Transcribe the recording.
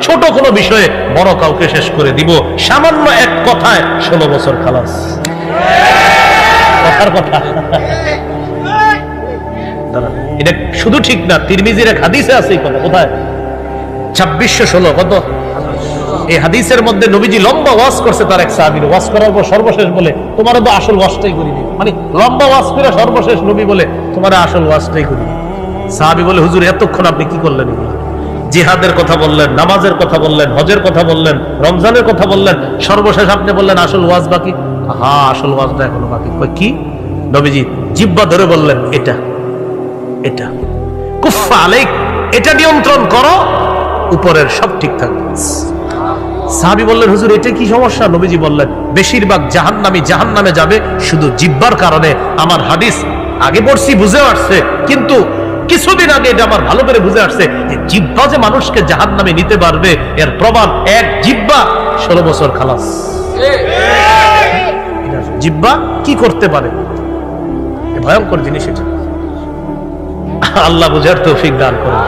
ছোট কোনো বিষয়ে বড় কাউকে শেষ করে দিব, সামান্য এক কথায় 16 বছর খালাস। কথার কথা। এটা শুধু ঠিক না, তিরমিজির এক হাদিসে আছে এই কথা। কোথায়? 2616 কত? এই হাদিসের মধ্যে নবীজি লম্বা ওয়াজ করছে তার এক সাহাবীর। ওয়াজ করার পর সর্বশেষ বলে, তোমারও তো আসল ওয়াজটাই করি দিই। মানে লম্বা ওয়াজ করে সর্বশেষ নবী বলে, তোমার আসল ওয়াজটাই করি। সাহাবী বলে, হুজুর এতক্ষণ আপনি কি করলেন? জিহাদের কথা বললেন, নামাজের কথা বললেন, হজের কথা বললেন, রমজানের কথা বললেন, সর্বশেষ আপনি বললেন আসল ওয়াজ বাকি। হ্যাঁ, আসল ওয়াজটা এখনো বাকি। কি? নবীজি জিহ্বা ধরে বললেন, এটা এটা কুফা আলাইক, এটা নিয়ন্ত্রণ করো, উপরের সব ঠিক থাকবে। সাহাবী বললেন, হুজুর এটা কি সমস্যা? নবীজি বললেন, বেশিরভাগ জাহান্নামে যাবে শুধু জিহ্বার কারণে। আমার হাদিস আগে পড়ছি, বুঝে আসছে, কিন্তু কিছুদিন আগে এটা আমার ভালো করে বুঝে আসছে যে জিহ্বা যে মানুষকে জাহান্নামে নিতে পারবে, এর প্রমাণ এক জিহ্বা 16 বছর খালাস। জিহ্বা কি করতে পারে, ভয়ঙ্কর জিনিস এটা। আল্লাহ বুঝার তৌফিক দান করুন।